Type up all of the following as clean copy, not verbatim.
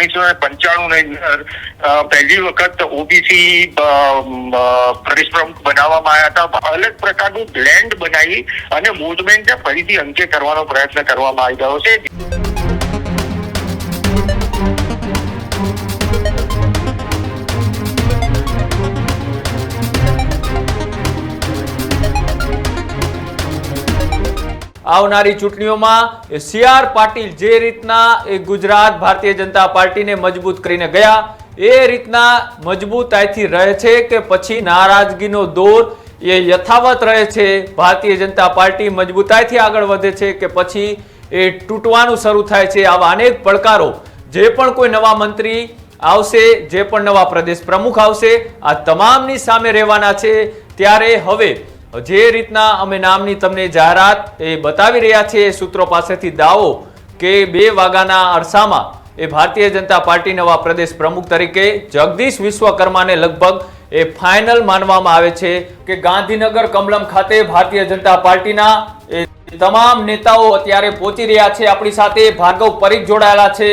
1995 ની અંદર પહેલી વખત ઓબીસી પ્રદેશ પ્રમુખ બનાવવામાં આવ્યા હતા. અલગ પ્રકારનું બ્લેન્ડ બનાવી અને વોટ બેંકને ફરીથી અંકે કરવાનો પ્રયત્ન કરવામાં આવી રહ્યો છે. આવનારી ચૂંટણીઓમાં સી.આર. પાટીલ જે રીતના ગુજરાત ભારતીય જનતા પાર્ટીને મજબૂત કરીને ગયા એ રીતના મજબૂતાઈથી રહે છે કે પછી નારાજગીનો દોર એ યથાવત રહે છે? ભારતીય જનતા પાર્ટી મજબૂતાઈથી આગળ વધે છે કે પછી એ તૂટવાનું શરૂ થાય છે? આવા અનેક પડકારો જે પણ કોઈ નવા મંત્રી આવશે, જે પણ નવા પ્રદેશ પ્રમુખ આવશે, આ તમામની સામે રહેવાના છે. ત્યારે હવે જે રીતના અમે નામની તમને જાહેરાત એ બતાવી રહ્યા છીએ, સૂત્રો પાસેથી દાવો કે 2 વાગ્યાના અરસામાં એ ભારતીય જનતા પાર્ટી નવા પ્રદેશ પ્રમુખ તરીકે જગદીશ વિશ્વકર્માને લગભગ એ ફાઇનલ માનવામાં આવે છે કે ગાંધીનગર કમલમ ખાતે ભારતીય જનતા પાર્ટીના એ તમામ નેતાઓ અત્યારે પહોંચી રહ્યા છે. આપણી સાથે ભાર્ગવ પરીખ જોડાયેલા છે.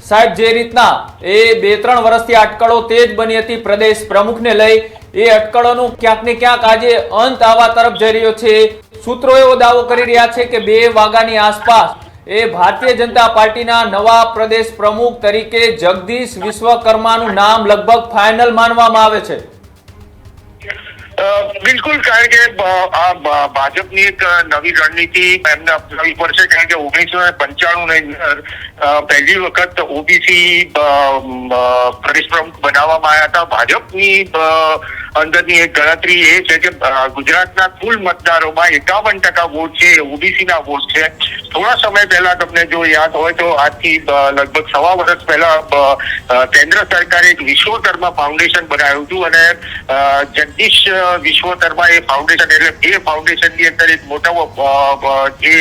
સાહેબ, જે રીતના એ 2-3 વર્ષથી અટકળો તેજ બની હતી પ્રદેશ પ્રમુખને લઈ, એ અટકળોનો ક્યાંક ને ક્યાંક આજે અંત આવવા તરફ જઈ રહ્યો છે. સૂત્રો એવો દાવો કરી રહ્યા છે કે 2 વાગ્યાની આસપાસ એ ભારતીય જનતા પાર્ટીના નવા પ્રદેશ પ્રમુખ તરીકે જગદીશ વિશ્વકર્માનું નામ લગભગ ફાઇનલ માનવામાં આવે છે. બિલકુલ, કારણ કે આ ભાજપની એક નવી રણનીતિ એમને અપનાવવી પડશે. કારણ કે 1995 ની અંદર પહેલી વખત ઓબીસી પ્રદેશ પ્રમુખ બનાવવામાં આવ્યા હતા. ભાજપની અંદરની એક ગણતરી એ છે કે ગુજરાતના કુલ મતદારોમાં 51% વોટ છે ઓબીસી ના વોટ છે. થોડા સમય પહેલા તમને જો યાદ હોય તો આજથી લગભગ 1.25 વર્ષ પહેલા કેન્દ્ર સરકારે એક વિશ્વકર્મા ફાઉન્ડેશન બનાવ્યું હતું અને જગદીશ વિશ્વકર્મા એ ફાઉન્ડેશન, એટલે એ ફાઉન્ડેશનની અંદર એક મોટા જે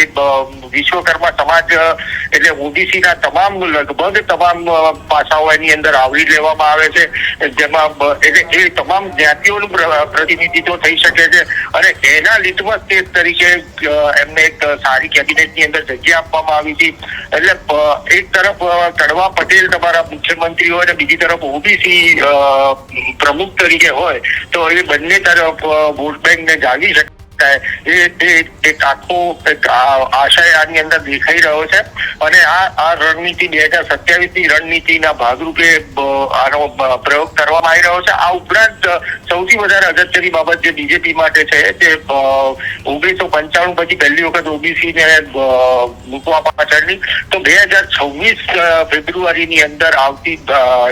વિશ્વકર્મા સમાજ એટલે ઓબીસી ના લગભગ તમામ પાસાઓ એની અંદર આવરી લેવામાં આવે છે, જેમાં એટલે એ તમામ જ્ઞાતિઓનું પ્રતિનિધિત્વ થઈ શકે છે. અને એના લિટમસ ટેસ્ટ તરીકે એમને એક સારી કેબિનેટની અંદર જગ્યા આપવામાં આવી હતી. એટલે એક તરફ કડવા પટેલ તમારા મુખ્યમંત્રી હોય અને બીજી તરફ ઓબીસી પ્રમુખ તરીકે હોય તો એ બંને તરફ વોટ બેંકને જાગી શકે એક આખો આશય આની અંદર દેખાઈ રહ્યો છે. અને આ રણનીતિ 2027 ની રણનીતિના ભાગરૂપે આનો પ્રયોગ કરવામાં આવી રહ્યો છે. આ ઉપરાંત સૌથી વધારે અગત્યની બાબત જે બીજેપી માટે છે તે 1995 પછી પહેલી વખત ઓબીસી ને મૂકવા પાછળની તો 2026 ફેબ્રુઆરીની અંદર આવતી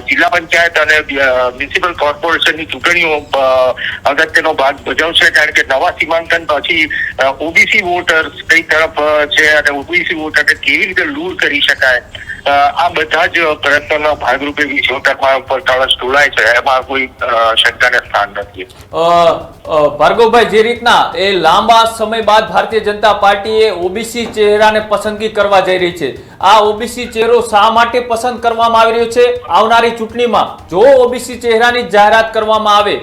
જિલ્લા પંચાયત અને મ્યુનિસિપલ કોર્પોરેશનની ચૂંટણીઓ અગત્યનો ભાગ ભજવશે. કારણ કે નવા સીમાંકન પછી ઓબીસી વોટર્સ કઈ તરફ છે અને ઓબીસી વોટરને કેવી રીતે લૂર કરી શકાય, આ બધા જ પ્રયત્નોના ભાગરૂપે વિશ્વકર્મા ઉપર કળશ ઢોળાય છે. એમાં કોઈ શંકાને સ્થાન નથી. ભાર્ગવભાઈ, જે રીતના એ લાંબા સમય બાદ ભારતીય જનતા પાર્ટીએ ઓબીસી ચહેરાને પસંદગી કરવા જઈ રહી છે, આ ઓબીસી ચહેરો શા માટે પસંદ કરવામાં આવી રહ્યો છે? આવનારી ચૂંટણીમાં જો ઓબીસી ચહેરાની જાહેરાત કરવામાં આવે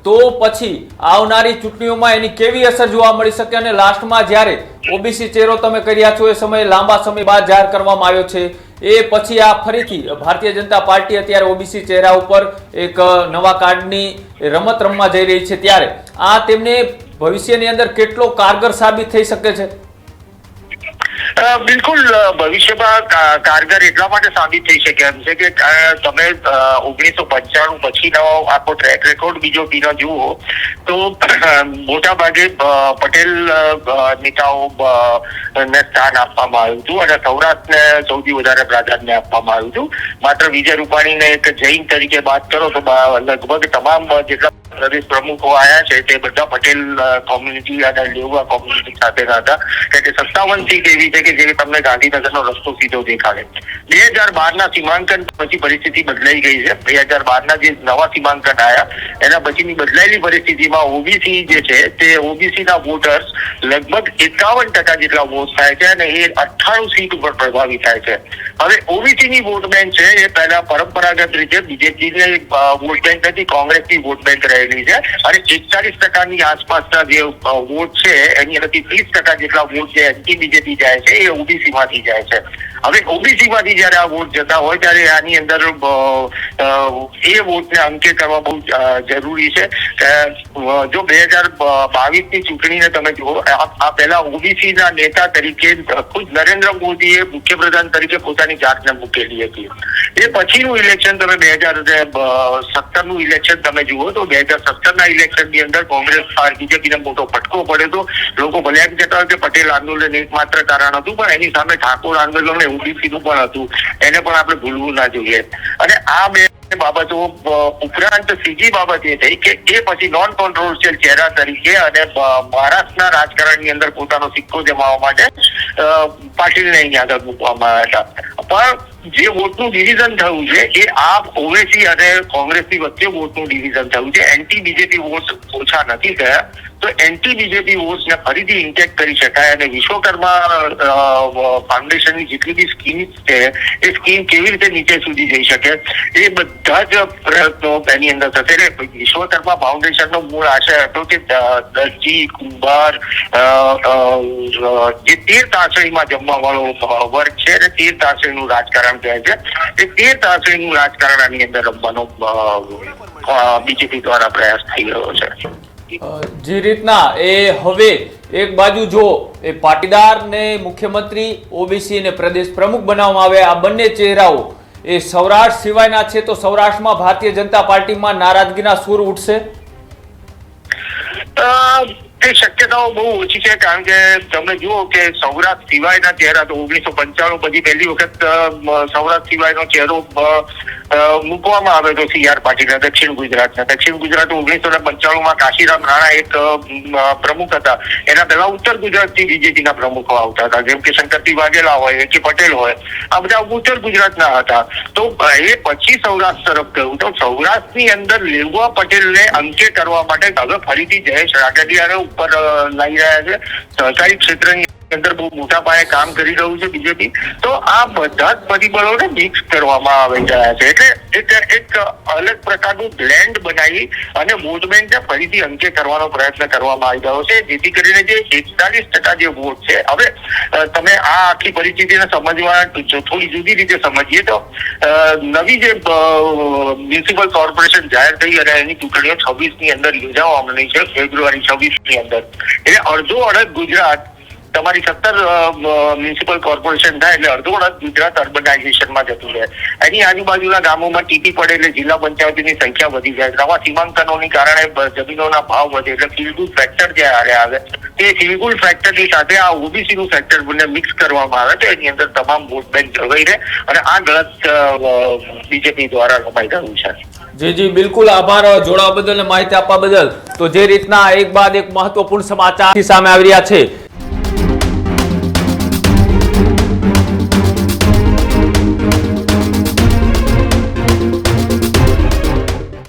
તો પછી આવનારી ચૂંટણીઓમાં એની કેવી અસર જોવા મળી શકે? અને લાસ્ટમાં જ્યારે ઓબીસી ચહેરો તમે કર્યા છો એ સમયે લાંબા સમય બાદ જાહેર કરવામાં આવ્યો છે, એ પછી આ ફરીથી ભારતીય જનતા પાર્ટી અત્યારે ઓબીસી ચહેરા ઉપર એક નવા કાર્ડની રમત રમવા જઈ રહી છે, ત્યારે આ તેમને ભવિષ્યની અંદર કેટલો કારગર સાબિત થઈ શકે છે? બિલકુલ, ભવિષ્યમાં કારગર એટલા માટે સાબિત થઈ શકે એમ છે કે તમે 1995 પછીનો આખો ટ્રેક રેકોર્ડ બીજેપીનો જુઓ તો મોટા ભાગે પટેલ નેતાઓ ને સ્થાન આપવામાં આવ્યું હતું અને સૌરાષ્ટ્રને સૌથી વધારે પ્રાધાન્ય આપવામાં આવ્યું હતું. માત્ર વિજય રૂપાણીને એક જૈન તરીકે વાત કરો તો લગભગ તમામ જેટલા પ્રદેશ પ્રમુખો આવ્યા છે તે બધા પટેલ કોમ્યુનિટી અને લેઉવા કોમ્યુનિટી સાથેના હતા. એટલે 57 સીટ એવી છે કે જે તમને ગાંધીનગરનો રસ્તો સીધો દેખાડે. 2012 ના સીમાંકન પછી પરિસ્થિતિ બદલાઈ ગઈ છે. 2012 ના જે નવા સીમાંકન આવ્યા એના પછીની બદલાયેલી પરિસ્થિતિમાં ઓબીસી જે છે તે ઓબીસી ના વોટર્સ લગભગ 51% જેટલા વોટ થાય છે અને એ 98 સીટ ઉપર પ્રભાવિત થાય છે. હવે ઓબીસી ની વોટ બેંક છે એ પહેલા પરંપરાગત રીતે બીજેપીની વોટ બેંક નથી, કોંગ્રેસની વોટ બેંક રહેલી મૂકેલી છે અને 41% આસપાસના જે વોટ છે એની અંદરથી 30% જેટલા વોટ જે એન્ટી બીજેપી જાય છે એ ઓબીસી માંથી જાય છે. હવે ઓબીસી માંથી જયારે આ વોટ જતા હોય ત્યારે આની અંદર એ વોટને અંકે કરવા બહુ જરૂરી છે. જો 2022 ની ચૂંટણીને તમે જુઓ, આ પહેલા ઓબીસી ના નેતા તરીકે ખુદ નરેન્દ્ર મોદીએ મુખ્યપ્રધાન તરીકે પોતાની જાતને મૂકેલી હતી. એ પછીનું ઇલેક્શન તમે 2017 નું ઇલેક્શન તમે જુઓ તો 2017 ના ઇલેક્શન ની અંદર કોંગ્રેસ બીજેપીને મોટો ફટકો પડ્યો હતો. લોકો ભલે એમ કહેતા હોય કે પટેલ આંદોલન એકમાત્ર કારણ હતું, પણ એની સામે ઠાકોર આંદોલન ઓબીસી નું પણ હતું. એને પણ આપણે ભૂલવું ના જોઈએ. અને આ બે બાબતો ઉપરાંત ત્રીજી બાબત એ થઈ કે એ પછી નોન કોન્ટ્રોવર્શિયલ ચહેરા તરીકે અને મહારાષ્ટ્રના રાજકારણની અંદર પોતાનો સિક્કો જમાવવા માટે પાટીલને અહીંયા આગળ મૂકવામાં આવ્યા હતા. પણ જે વોટનું ડિવિઝન થયું છે એ આપ ઓવેસી અને કોંગ્રેસની વચ્ચે વોટનું ડિવિઝન થયું છે. એન્ટી બીજેપી વોટ ઓછા નથી થયા. તો એન્ટી બીજેપી વોટ્સને ફરીથી ઇન્ટેક્ટ કરી શકાય અને વિશ્વકર્મા ફાઉન્ડેશનની જેટલી બી સ્કીમ છે એ સ્કીમ કેવી રીતે નીચે સુધી જઈ શકે એ બધા જ પ્રયત્નો એની અંદર થશે. એટલે વિશ્વકર્મા ફાઉન્ડેશનનો મૂળ આશય હતો કે દરજી, કુંભાર, જે 13 તાસળીમાં જમવા વાળો વર્ગ છે અને 13 તાસળીનું રાજકારણ કહે છે, એ 13 તાસળીનું રાજકારણ આની અંદર રમવાનો બીજેપી દ્વારા પ્રયાસ થઈ રહ્યો છે. જે રીતના એ હવે એક બાજુ જો એ પાટીદાર ને મુખ્યમંત્રી ઓબીસી ને પ્રદેશ પ્રમુખ બનાવવામાં આવે, આ બંને ચહેરાઓ એ સૌરાષ્ટ્ર સિવાયના છે, તો સૌરાષ્ટ્રમાં ભારતીય જનતા પાર્ટીમાં નારાજગીના સૂર ઉઠશે? એ શક્યતાઓ બહુ ઓછી છે, કારણ કે તમે જુઓ કે સૌરાષ્ટ્ર સિવાયના ચહેરા તો 1995 પછી પહેલી વખત સૌરાષ્ટ્ર સિવાયનો ચહેરો મૂકવામાં આવે તો CR પાટીલ દક્ષિણ ગુજરાતના. દક્ષિણ ગુજરાત 1995 કાશીરામ રાણા એક પ્રમુખ હતા. એના પહેલા ઉત્તર ગુજરાતથી બીજેપીના પ્રમુખો આવતા હતા, જેમ કે શંકરસિંહ વાઘેલા હોય કે પટેલ હોય, આ બધા ઉત્તર ગુજરાતના હતા. તો એ પછી સૌરાષ્ટ્ર તરફ ગયું. તો સૌરાષ્ટ્રની અંદર લેઉવા પટેલને અંકે કરવા માટે હવે ફરીથી જયેશ રાદડિયાને ઉપર લાવી રહ્યા છે. સહકારી ક્ષેત્રની અંદર બહુ મોટા પાયે કામ કરી રહ્યું છે બીજેપી. તો આ બધા જ પરિબળોને મિક્સ કરવામાં આવી રહ્યા છે. એટલે એક અલગ પ્રકારનું બ્લેન્ડ બનાવી અને વોટ બેંકને ફરીથી અંકે કરવાનો પ્રયત્ન કરવામાં આવી રહ્યો છે, જેથી કરીને જે 41% જે વોટ છે, હવે તમે આ આખી પરિસ્થિતિને સમજવા થોડી જુદી રીતે સમજીએ તો નવી જે મ્યુનિસિપલ કોર્પોરેશન જાહેર થઈ અને એની ચૂંટણીઓ 26 ની અંદર યોજાવાની છે, ફેબ્રુઆરી 26 ની અંદર. એટલે અડધો અડધ ગુજરાત, તમારી 17 મ્યુનિસિપલ કોર્પોરેશન થાય એટલે અડધો અડધ ગુજરાત અર્બનાઇઝેશનમાં જતું રહે. એની આજુબાજુના ગામોમાં ટીપી પડે એટલે જિલ્લા પંચાયતની સંખ્યા વધી જાય. નવા સીમાંકનોની કારણે જમીનોના ભાવ વધે એટલે ફિલગુડ ફેક્ટર જે આવે તે ફિલગુડ ફેક્ટરની સાથે આ ઓબીસી નું ફેક્ટર બંને મિક્સ કરવામાં આવે તો એની અંદર તમામ વોટ બેંક જળવાઈ રહે અને આ ગલત બીજેપી દ્વારા રમાઈ રહ્યું છે. જી બિલકુલ, આભાર જોડાવા બદલ અને માહિતી આપવા બદલ. તો જે રીતના એક બાદ એક મહત્વપૂર્ણ સમાચાર સામે આવી રહ્યા છે